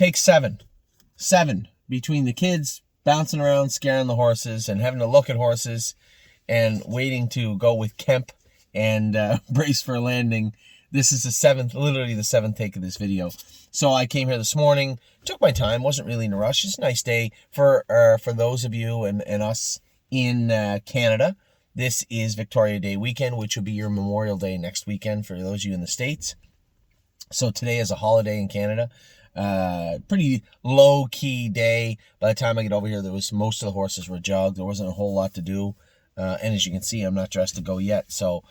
Takes seven between the kids bouncing around, scaring the horses, and having to look at horses, and waiting to go with Kemp and brace for a landing. This is literally the seventh take of this video. So I came here this morning, took my time, wasn't really in a rush. It's a nice day for those of you and us in Canada. This is Victoria Day weekend, which will be your Memorial Day next weekend for those of you in the States. So today is a holiday in Canada. Pretty low-key day. By the time I get over here, most of the horses were jogged. There wasn't a whole lot to do. And as you can see, I'm not dressed to go yet. So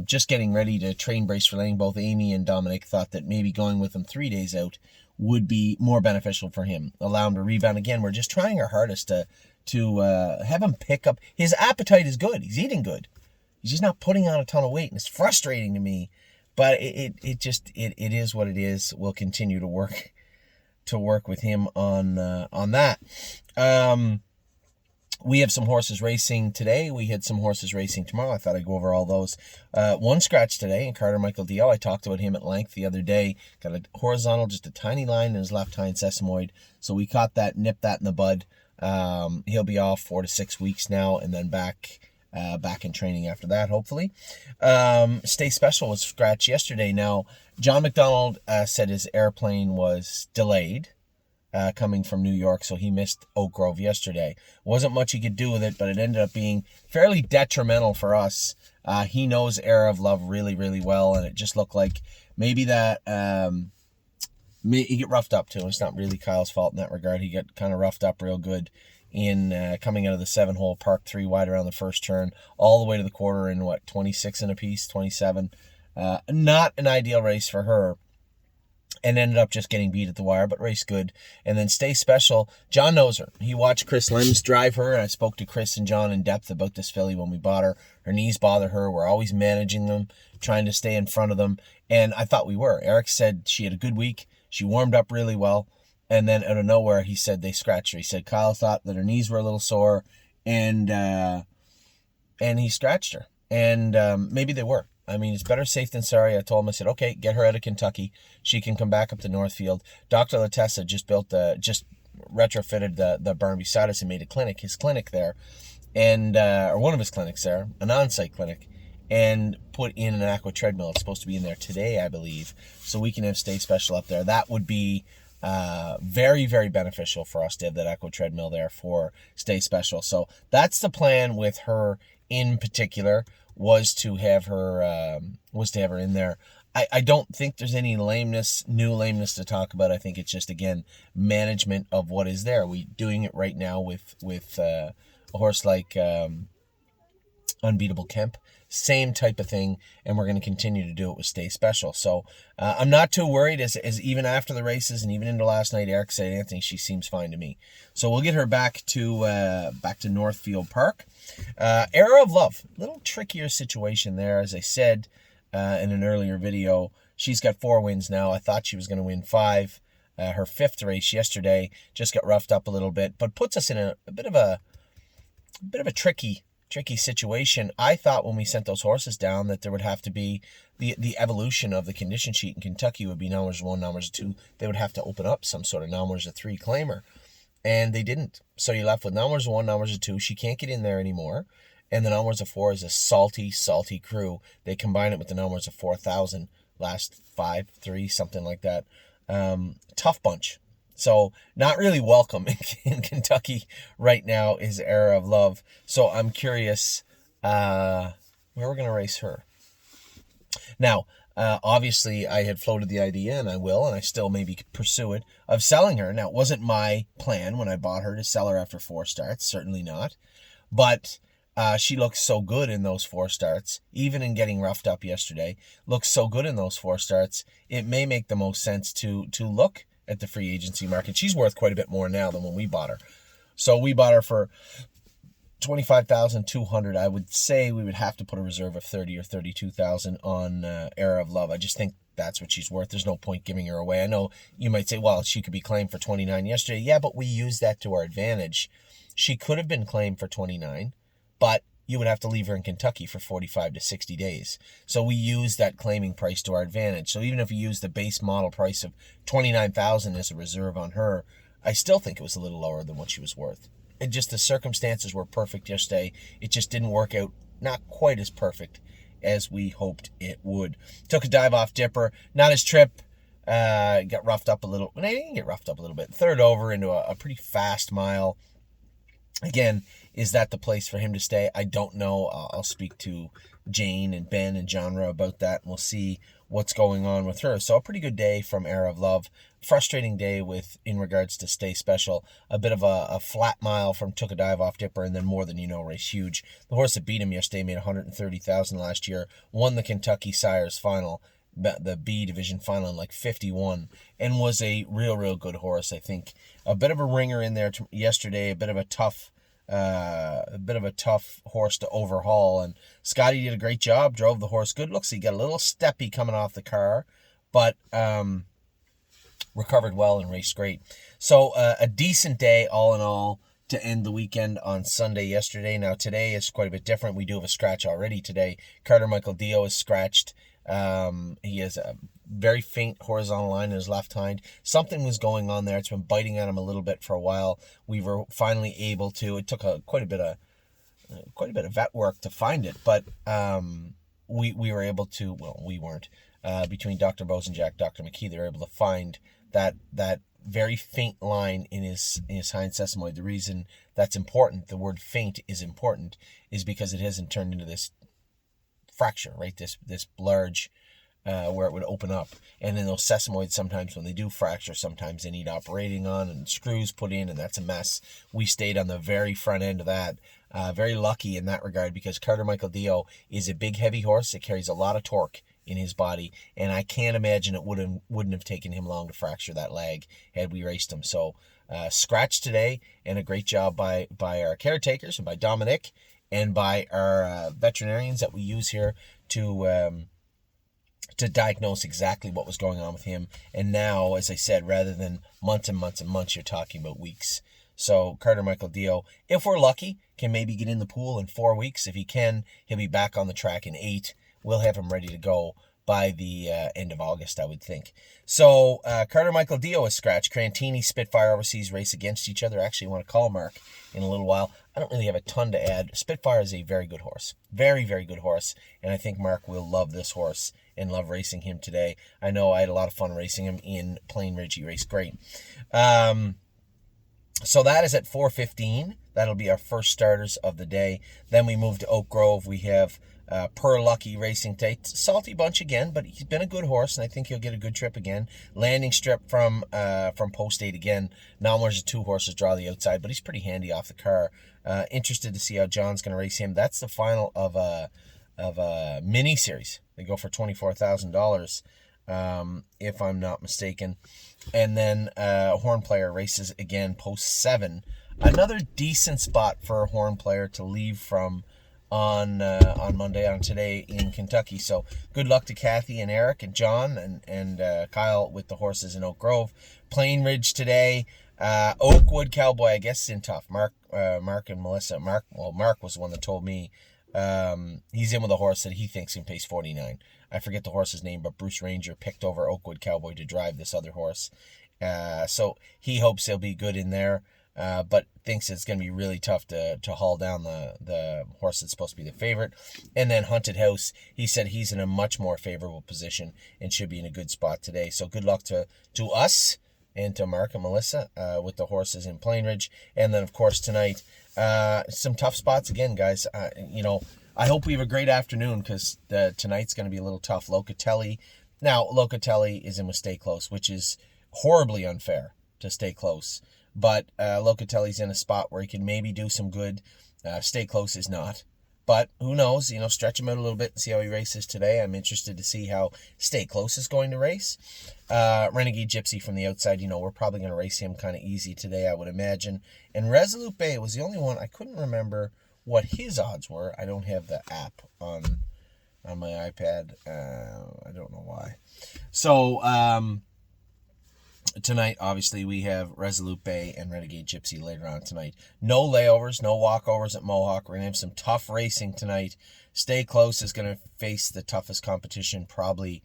just getting ready to train brace for landing. Both Amy and Dominic thought that maybe going with him 3 days out would be more beneficial for him. Allow him to rebound. Again, we're just trying our hardest to have him pick up. His appetite is good. He's eating good. He's just not putting on a ton of weight. And it's frustrating to me. But it is what it is. We'll continue to work with him on that. We have some horses racing today. We had some horses racing tomorrow. I thought I'd go over all those. One scratch today, and Carter Michael Dio. I talked about him at length the other day. Got a horizontal, just a tiny line in his left hind sesamoid. So we caught that, nipped that in the bud. He'll be off 4 to 6 weeks now, and then back in training after that, hopefully. Stay Special was scratched yesterday. Now, John McDonald said his airplane was delayed. Coming from New York, so he missed Oak Grove yesterday. Wasn't much he could do with it, but it ended up being fairly detrimental for us. He knows Era of Love really, really well, and it just looked like maybe that he get roughed up too. It's not really Kyle's fault in that regard. He got kind of roughed up real good in coming out of the 7-hole Park 3 wide around the first turn, all the way to the quarter in 26 and a piece, 27. Not an ideal race for her. And ended up just getting beat at the wire, but race good. And then Stay Special, John knows her. He watched Chris Lems drive her, and I spoke to Chris and John in depth about this filly when we bought her. Her knees bother her. We're always managing them, trying to stay in front of them. And I thought we were. Eric said she had a good week. She warmed up really well. And then out of nowhere, he said they scratched her. He said Kyle thought that her knees were a little sore, and he scratched her. And maybe they were. I mean, it's better safe than sorry. I told him, I said, okay, get her out of Kentucky. She can come back up to Northfield. Dr. Latessa just retrofitted the barn beside us and made his clinic there, and or one of his clinics there, an on-site clinic, and put in an aqua treadmill. It's supposed to be in there today, I believe, so we can have Stay Special up there. That would be very, very beneficial for us to have that aqua treadmill there for Stay Special. So that's the plan with her in particular. Was to have her in there. I don't think there's any new lameness to talk about. I think it's just, again, management of what is there. We doing it right now with a horse like Unbeatable Kemp. Same type of thing, and we're going to continue to do it with Stay Special. So I'm not too worried, as even after the races and even into last night, Eric said, Anthony, she seems fine to me. So we'll get her back to Northfield Park. Era of Love, a little trickier situation there. As I said in an earlier video, she's got 4 wins now. I thought she was going to win 5. Her 5th race yesterday just got roughed up a little bit, but puts us in a bit of a tricky situation. I thought when we sent those horses down that there would have to be the evolution of the condition sheet in Kentucky would be numbers 1, numbers 2. They would have to open up some sort of numbers 3 claimer, and they didn't. So you're left with numbers 1, numbers 2. She can't get in there anymore, and the numbers 4 is a salty crew. They combine it with the numbers 4,000 last 5-3, something like that. Tough bunch. So not really welcome in Kentucky right now is Era of Love. So I'm curious where we're going to race her. Now, obviously, I had floated the idea, and I will, and I still maybe pursue it, of selling her. Now, it wasn't my plan when I bought her to sell her after 4 starts. Certainly not. But she looks so good in those 4 starts, even in getting roughed up yesterday. Looks so good in those 4 starts. It may make the most sense to look at the free agency market. She's worth quite a bit more now than when we bought her. So we bought her for $25,200. I would say we would have to put a reserve of $30,000 or $32,000 on Era of Love. I just think that's what she's worth. There's no point giving her away. I know you might say, well, she could be claimed for $29,000 yesterday. Yeah, but we used that to our advantage. She could have been claimed for $29,000, but you would have to leave her in Kentucky for 45 to 60 days. So we use that claiming price to our advantage. So even if we use the base model price of $29,000 as a reserve on her, I still think it was a little lower than what she was worth. And just the circumstances were perfect yesterday. It just didn't work out, not quite as perfect as we hoped it would. Took a dive off Dipper. Not his trip. Got roughed up a little. Well, he didn't get roughed up a little bit. Third over into a pretty fast mile. Again, is that the place for him to stay? I don't know. I'll speak to Jane and Ben and Genre about that, and we'll see what's going on with her. So a pretty good day from Era of Love. Frustrating day in regards to Stay Special. A bit of a flat mile from Took a Dive Off Dipper, and then More Than You Know Race Huge. The horse that beat him yesterday made $130,000 last year. Won the Kentucky Sires final, the B division final in like 51, and was a real good horse. I think a bit of a ringer in there yesterday. A bit of a tough horse to overhaul, and Scotty did a great job. Drove the horse good. Looks, he got a little steppy coming off the car, but recovered well and raced great. So a decent day all in all to end the weekend on Sunday yesterday. Now today is quite a bit different. We do have a scratch already today. Carter Michael Dio is scratched. He has a very faint horizontal line in his left hind. Something was going on there. It's been biting at him a little bit for a while. We were finally able to. It took quite a bit of vet work to find it, but we were able to. Well, we weren't. Between Dr. Bosenjack, Dr. McKee, they were able to find that very faint line in his hind sesamoid. The reason that's important, the word faint is important, is because it hasn't turned into this fracture, right? This large where it would open up. And then those sesamoids, sometimes when they do fracture, sometimes they need operating on and screws put in, and that's a mess. We stayed on the very front end of that. Very lucky in that regard, because Carter Michael Dio is a big, heavy horse that carries a lot of torque in his body, and I can't imagine it wouldn't have taken him long to fracture that leg had we raced him. So scratch today, and a great job by our caretakers and by Dominic and by our veterinarians that we use here to diagnose exactly what was going on with him. And now, as I said, rather than months and months and months, you're talking about weeks. So Carter Michael Dio, if we're lucky, can maybe get in the pool in 4 weeks. If he can, he'll be back on the track in 8. We'll have him ready to go by the end of August, I would think. So Carter Michael Dio is scratched. Crantini, Spitfire Overseas race against each other. Actually, I want to call Mark in a little while. I don't really have a ton to add. Spitfire is a very good horse. Very good horse. And I think Mark will love this horse and love racing him today. I know I had a lot of fun racing him in Plain Ridge. He raced great. So that is at 4:15. That'll be our first starters of the day. Then we move to Oak Grove. We have Per Lucky Racing today. Salty bunch again, but he's been a good horse, and I think he'll get a good trip again. Landing Strip from Post 8 again. Nalmer's 2 horses draw the outside, but he's pretty handy off the car. Interested to see how John's going to race him. That's the final of a mini series. They go for $24,000, if I'm not mistaken. And then Horn Player races again, Post 7. Another decent spot for a Horn Player to leave from on Monday, on today in Kentucky. So good luck to Kathy and Eric and John and Kyle with the horses in Oak Grove. Plain Ridge today. Oakwood Cowboy, I guess, is in tough. Mark and Melissa. Mark was the one that told me he's in with a horse that he thinks can pace 49. I forget the horse's name, but Bruce Ranger picked over Oakwood Cowboy to drive this other horse. So he hopes he'll be good in there, but thinks it's going to be really tough to haul down the horse that's supposed to be the favorite. And then Hunted House, he said he's in a much more favorable position and should be in a good spot today. So good luck to us and to Mark and Melissa with the horses in Plain Ridge. And then, of course, tonight, some tough spots again, guys. I hope we have a great afternoon, because tonight's going to be a little tough. Locatelli. Now, Locatelli is in with Stay Close, which is horribly unfair to Stay Close. But Locatelli's in a spot where he can maybe do some good. Stay Close is not. But who knows? Stretch him out a little bit and see how he races today. I'm interested to see how Stay Close is going to race. Renegade Gypsy from the outside, we're probably going to race him kind of easy today, I would imagine. And Resolute Bay was the only one. I couldn't remember what his odds were. I don't have the app on my iPad. I don't know why. So Tonight, obviously, we have Resolute Bay and Renegade Gypsy later on tonight. No layovers, no walkovers at Mohawk. We're going to have some tough racing tonight. Stay Close is going to face the toughest competition probably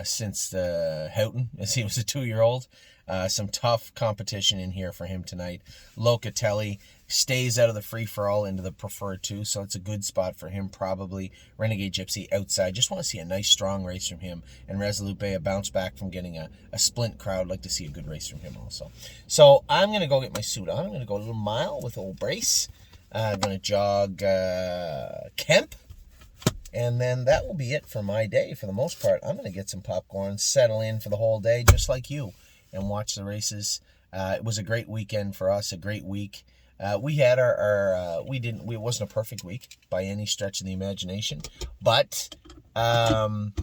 since the Houghton, as he was a 2-year-old. Some tough competition in here for him tonight. Locatelli stays out of the free-for-all into the preferred 2, so it's a good spot for him probably. Renegade Gypsy outside. Just want to see a nice, strong race from him. And Resolute Bay, a bounce back from getting a splint crowd. Like to see a good race from him also. So I'm going to go get my suit on. I'm going to go a little mile with old Brace. I'm going to jog Kemp. And then that will be it for my day for the most part. I'm going to get some popcorn, settle in for the whole day, just like you, and watch the races. It was a great weekend for us, a great week. We had it wasn't a perfect week by any stretch of the imagination, but some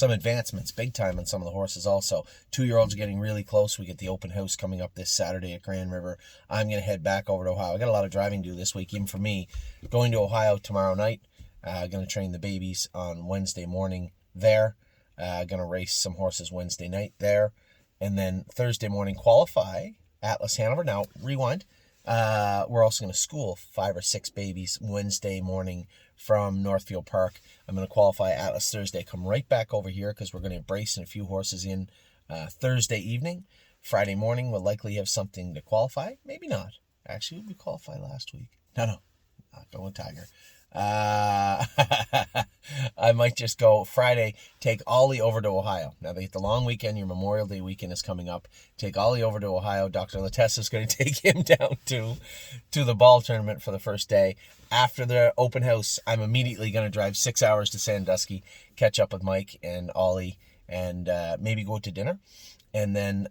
advancements, big time on some of the horses also. 2-year-olds are getting really close. We get the open house coming up this Saturday at Grand River. I'm going to head back over to Ohio. I got a lot of driving to do this week, even for me. Going to Ohio tomorrow night. Going to train the babies on Wednesday morning there. Going to race some horses Wednesday night there. And then Thursday morning qualify Atlas Hanover. Now, rewind. We're also going to school 5 or 6 babies Wednesday morning from Northfield Park. I'm going to qualify Atlas Thursday. Come right back over here because we're going to brace a few horses in Thursday evening. Friday morning we'll likely have something to qualify. Maybe not. Actually, we qualified last week. No. Going Tiger. I might just go Friday, take Ollie over to Ohio. Now they get the long weekend, your Memorial Day weekend is coming up. Take Ollie over to Ohio. Dr. Latessa is going to take him down to the ball tournament for the first day. After the open house, I'm immediately going to drive 6 hours to Sandusky, catch up with Mike and Ollie, and maybe go to dinner. And then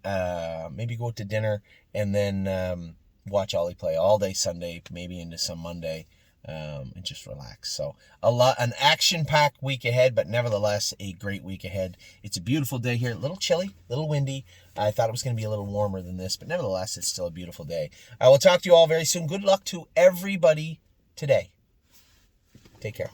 watch Ollie play all day Sunday, maybe into some Monday. And just relax. So an action-packed week ahead, but nevertheless a great week ahead. It's a beautiful day here. A little chilly, a little windy. I thought it was going to be a little warmer than this, but nevertheless it's still a beautiful day. I will talk to you all very soon. Good luck to everybody today. Take care.